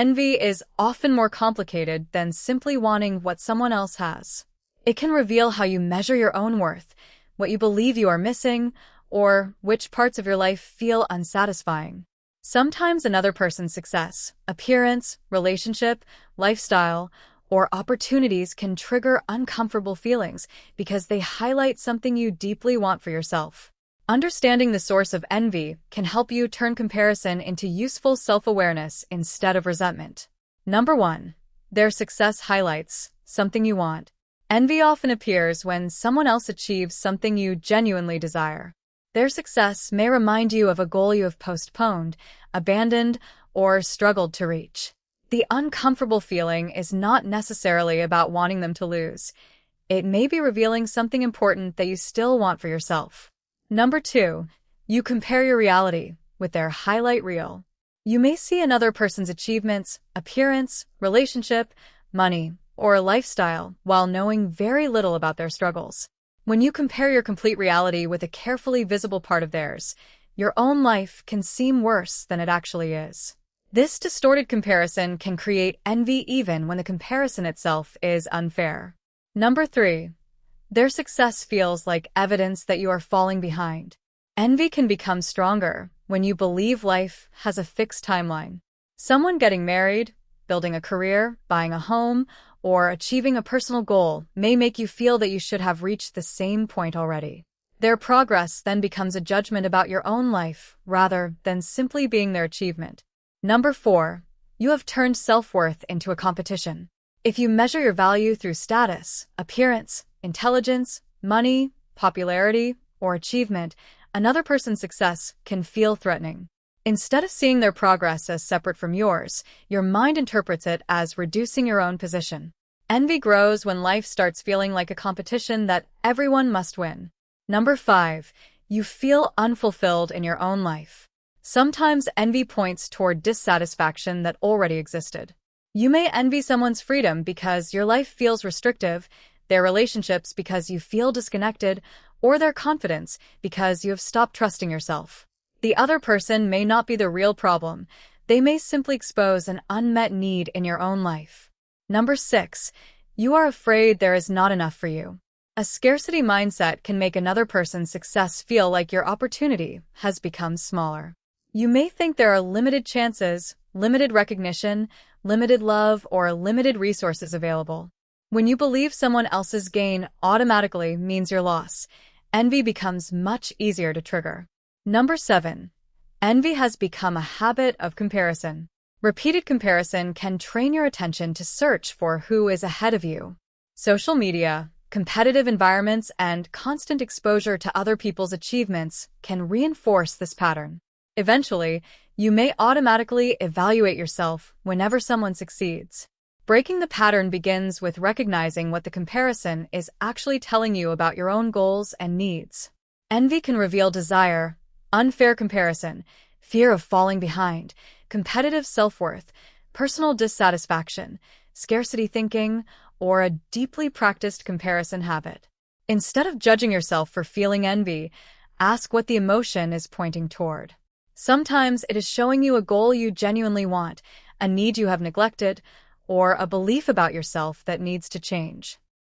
Envy is often more complicated than simply wanting what someone else has. It can reveal how you measure your own worth, what you believe you are missing, or which parts of your life feel unsatisfying. Sometimes another person's success, appearance, relationship, lifestyle, or opportunities can trigger uncomfortable feelings because they highlight something you deeply want for yourself. Understanding the source of envy can help you turn comparison into useful self-awareness instead of resentment. Number 1. Their success highlights something you want. Envy often appears when someone else achieves something you genuinely desire. Their success may remind you of a goal you have postponed, abandoned, or struggled to reach. The uncomfortable feeling is not necessarily about wanting them to lose. It may be revealing something important that you still want for yourself. Number 2. You compare your reality with their highlight reel. You may see another person's achievements, appearance, relationship, money, or lifestyle while knowing very little about their struggles. When you compare your complete reality with a carefully visible part of theirs, your own life can seem worse than it actually is. This distorted comparison can create envy even when the comparison itself is unfair. Number 3. Their success feels like evidence that you are falling behind. Envy can become stronger when you believe life has a fixed timeline. Someone getting married, building a career, buying a home, or achieving a personal goal may make you feel that you should have reached the same point already. Their progress then becomes a judgment about your own life rather than simply being their achievement. Number 4. You have turned self-worth into a competition. If you measure your value through status, appearance, intelligence, money, popularity, or achievement, another person's success can feel threatening. Instead of seeing their progress as separate from yours, your mind interprets it as reducing your own position. Envy grows when life starts feeling like a competition that everyone must win. Number 5. You feel unfulfilled in your own life. Sometimes envy points toward dissatisfaction that already existed. You may envy someone's freedom because your life feels restrictive, their relationships because you feel disconnected, or their confidence because you have stopped trusting yourself. The other person may not be the real problem. They may simply expose an unmet need in your own life. Number 6. You are afraid there is not enough for you. A scarcity mindset can make another person's success feel like your opportunity has become smaller. You may think there are limited chances, limited recognition, limited love, or limited resources available. When you believe someone else's gain automatically means your loss, envy becomes much easier to trigger. Number 7. Envy has become a habit of comparison. Repeated comparison can train your attention to search for who is ahead of you. Social media, competitive environments, and constant exposure to other people's achievements can reinforce this pattern. Eventually, you may automatically evaluate yourself whenever someone succeeds. Breaking the pattern begins with recognizing what the comparison is actually telling you about your own goals and needs. Envy can reveal desire, unfair comparison, fear of falling behind, competitive self-worth, personal dissatisfaction, scarcity thinking, or a deeply practiced comparison habit. Instead of judging yourself for feeling envy, ask what the emotion is pointing toward. Sometimes it is showing you a goal you genuinely want, a need you have neglected, or a belief about yourself that needs to change.